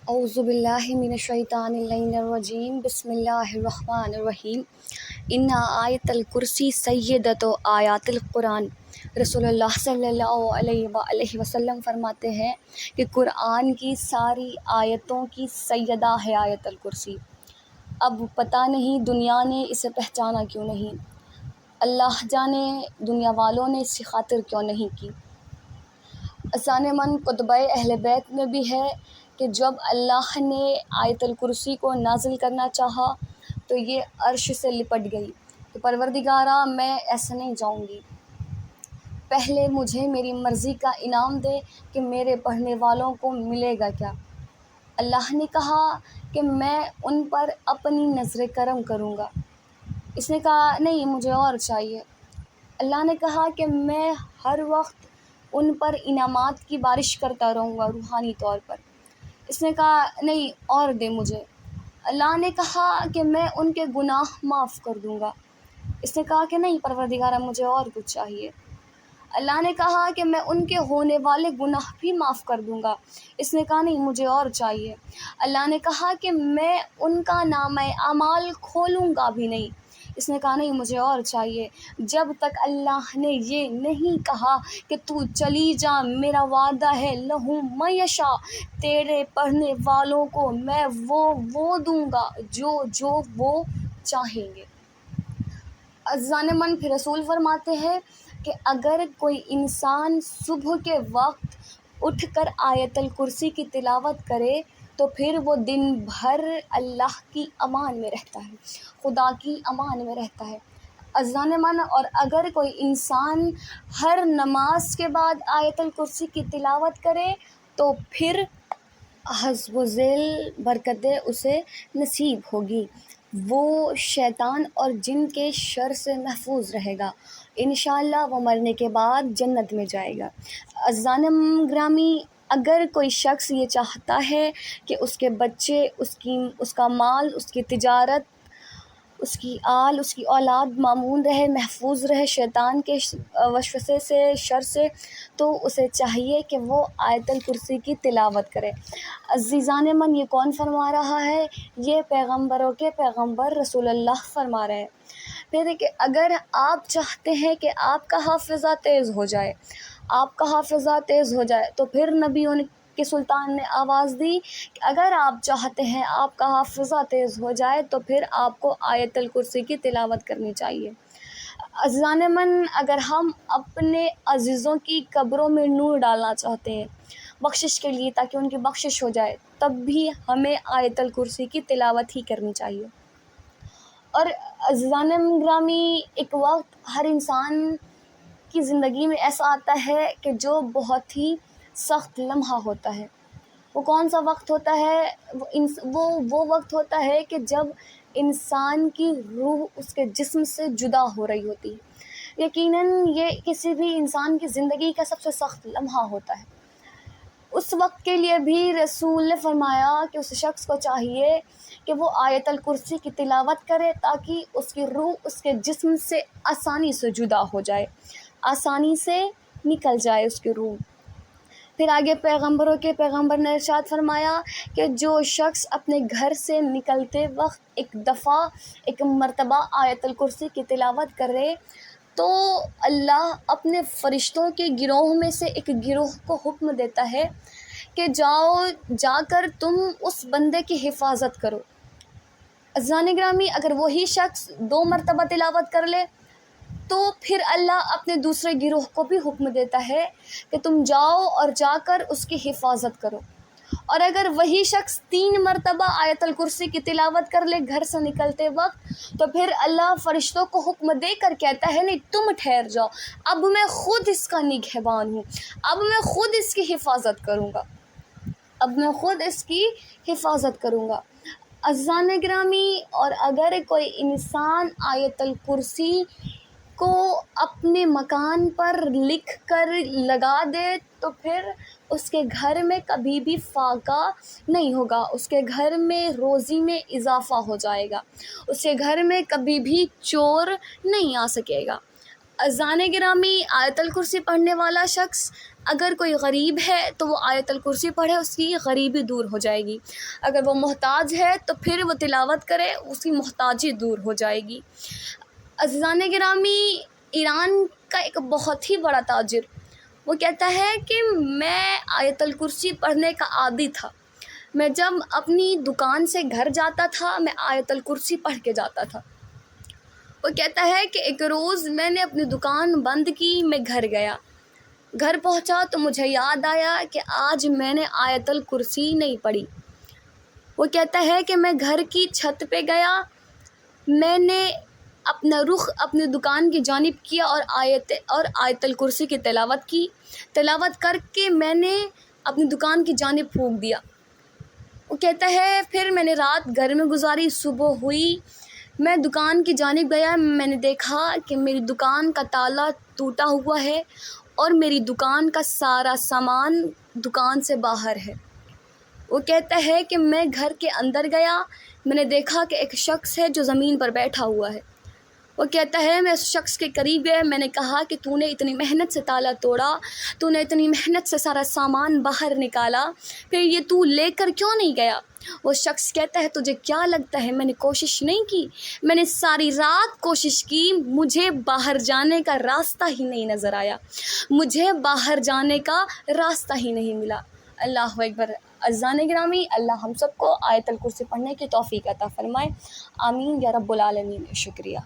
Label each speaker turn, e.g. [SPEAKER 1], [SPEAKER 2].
[SPEAKER 1] اعوذ باللہ من الشیطان الرجیم بسم اللہ الرحمن الرحیم ان آیت الکرسی سیدۃ آیات القرآن۔ رسول اللہ صلی اللہ علیہ وآلہ وسلم فرماتے ہیں کہ قرآن کی ساری آیتوں کی سیدہ ہے آیت الکرسی۔ اب پتہ نہیں دنیا نے اسے پہچانا کیوں نہیں، اللہ جانے دنیا والوں نے اس کی خاطر کیوں نہیں کی۔ اذان من کتبہ اہل بیت میں بھی ہے کہ جب اللہ نے آیت الکرسی کو نازل کرنا چاہا تو یہ عرش سے لپٹ گئی کہ پروردگارا میں ایسے نہیں جاؤں گی، پہلے مجھے میری مرضی کا انعام دے کہ میرے پڑھنے والوں کو ملے گا کیا۔ اللہ نے کہا کہ میں ان پر اپنی نظر کرم کروں گا۔ اس نے کہا نہیں مجھے اور چاہیے۔ اللہ نے کہا کہ میں ہر وقت ان پر انعامات کی بارش کرتا رہوں گا روحانی طور پر۔ اس نے کہا نہیں اور دے مجھے۔ اللہ نے کہا کہ میں ان کے گناہ معاف کر دوں گا۔ اس نے کہا کہ نہیں پروردگارا مجھے اور کچھ چاہیے۔ اللہ نے کہا کہ میں ان کے ہونے والے گناہ بھی معاف کر دوں گا۔ اس نے کہا نہیں مجھے اور چاہیے۔ اللہ نے کہا کہ میں ان کا نامہ اعمال کھولوں گا بھی نہیں۔ اس نے کہا نہیں مجھے اور چاہیے۔ جب تک اللہ نے یہ نہیں کہا کہ تو چلی جا، میرا وعدہ ہے لہم ما یشاء، تیرے پڑھنے والوں کو میں وہ دوں گا جو وہ چاہیں گے۔ اذان من پھر رسول فرماتے ہیں کہ اگر کوئی انسان صبح کے وقت اٹھ کر آیت الکرسی کی تلاوت کرے تو پھر وہ دن بھر اللہ کی امان میں رہتا ہے، خدا کی امان میں رہتا ہے۔ اذان من اور اگر کوئی انسان ہر نماز کے بعد آیت الکرسی کی تلاوت کرے تو پھر حسب ذیل برکتیں اسے نصیب ہوگی، وہ شیطان اور جن کے شر سے محفوظ رہے گا، انشاءاللہ وہ مرنے کے بعد جنت میں جائے گا۔ اذان گرامی، اگر کوئی شخص یہ چاہتا ہے کہ اس کے بچے، اس کا مال، اس کی تجارت، اس کی آل، اس کی اولاد مامون رہے، محفوظ رہے شیطان کے وسوسے سے، شر سے، تو اسے چاہیے کہ وہ آیت الکرسی کی تلاوت کرے۔ عزیزان من، یہ کون فرما رہا ہے؟ یہ پیغمبروں کے پیغمبر رسول اللہ فرما رہے ہیں۔ پھر کہ اگر آپ چاہتے ہیں کہ آپ کا حافظہ تیز ہو جائے، تو پھر نبیوں کے سلطان نے آواز دی کہ اگر آپ چاہتے ہیں آپ کا حافظہ تیز ہو جائے تو پھر آپ کو آیت الکرسی کی تلاوت کرنی چاہیے۔ عزیزان من، اگر ہم اپنے عزیزوں کی قبروں میں نور ڈالنا چاہتے ہیں بخشش کے لیے تاکہ ان کی بخشش ہو جائے، تب بھی ہمیں آیت الکرسی کی تلاوت ہی کرنی چاہیے۔ اور عزیزان گرامی، ایک وقت ہر انسان کی زندگی میں ایسا آتا ہے کہ جو بہت ہی سخت لمحہ ہوتا ہے۔ وہ کون سا وقت ہوتا ہے؟ وہ وقت ہوتا ہے کہ جب انسان کی روح اس کے جسم سے جدا ہو رہی ہوتی ہے۔ یقیناً یہ کسی بھی انسان کی زندگی کا سب سے سخت لمحہ ہوتا ہے۔ اس وقت کے لیے بھی رسول نے فرمایا کہ اس شخص کو چاہیے کہ وہ آیت الکرسی کی تلاوت کرے تاکہ اس کی روح اس کے جسم سے آسانی سے جدا ہو جائے، آسانی سے نکل جائے اس کی روح۔ پھر آگے پیغمبروں کے پیغمبر نے ارشاد فرمایا کہ جو شخص اپنے گھر سے نکلتے وقت ایک مرتبہ آیت الکرسی کی تلاوت کرے تو اللہ اپنے فرشتوں کے گروہ میں سے ایک گروہ کو حکم دیتا ہے کہ جا کر تم اس بندے کی حفاظت کرو۔ عزیزان گرامی، اگر وہی شخص 2 مرتبہ تلاوت کر لے تو پھر اللہ اپنے دوسرے گروہ کو بھی حکم دیتا ہے کہ تم جاؤ اور جا کر اس کی حفاظت کرو۔ اور اگر وہی شخص 3 مرتبہ آیت الکرسی کی تلاوت کر لے گھر سے نکلتے وقت تو پھر اللہ فرشتوں کو حکم دے کر کہتا ہے نہیں تم ٹھہر جاؤ، اب میں خود اس کا نگہبان ہوں، اب میں خود اس کی حفاظت کروں گا۔ عزیزان گرامی، اور اگر کوئی انسان آیت الکرسی کو اپنے مکان پر لکھ کر لگا دے تو پھر اس کے گھر میں کبھی بھی فاقہ نہیں ہوگا، اس کے گھر میں روزی میں اضافہ ہو جائے گا، اس کے گھر میں کبھی بھی چور نہیں آ سکے گا۔ عزیزان گرامی، آیت الکرسی پڑھنے والا شخص اگر کوئی غریب ہے تو وہ آیت الکرسی پڑھے، اس کی غریبی دور ہو جائے گی. اگر وہ محتاج ہے تو پھر وہ تلاوت کرے، اس کی محتاجی دور ہو جائے گی. عزیزان گرامی، ایران کا ایک بہت ہی بڑا تاجر وہ کہتا ہے کہ میں آیت الکرسی پڑھنے کا عادی تھا. میں جب اپنی دکان سے گھر جاتا تھا میں آیت الکرسی پڑھ کے جاتا تھا. وہ کہتا ہے کہ ایک روز میں نے اپنی دکان بند کی، میں گھر گیا. گھر پہنچا تو مجھے یاد آیا کہ آج میں نے آیت الکرسی نہیں پڑھی. وہ کہتا ہے کہ میں گھر کی چھت پہ گیا، میں نے اپنا رخ اپنی دکان کی جانب کیا اور آیت الکرسی کی تلاوت کی. تلاوت کر کے میں نے اپنی دکان کی جانب پھونک دیا. وہ کہتا ہے پھر میں نے رات گھر میں گزاری. صبح ہوئی، میں دکان کی جانب گیا، میں نے دیکھا کہ میری دکان کا تالا ٹوٹا ہوا ہے اور میری دکان کا سارا سامان دکان سے باہر ہے. وہ کہتا ہے کہ میں گھر کے اندر گیا، میں نے دیکھا کہ ایک شخص ہے جو زمین پر بیٹھا ہوا ہے. وہ کہتا ہے میں اس شخص کے قریب گیا، میں نے کہا کہ تو نے اتنی محنت سے تالا توڑا، تو نے اتنی محنت سے سارا سامان باہر نکالا، پھر یہ تو لے کر کیوں نہیں گیا؟ وہ شخص کہتا ہے تجھے کیا لگتا ہے میں نے کوشش نہیں کی؟ میں نے ساری رات کوشش کی، مجھے باہر جانے کا راستہ ہی نہیں نظر آیا، مجھے باہر جانے کا راستہ ہی نہیں ملا. اللہ اکبر. عزیزان گرامی، اللہ ہم سب کو آیت الکرسی پڑھنے کی توفیق عطا فرمائے. آمین یا رب العالمین. شکریہ.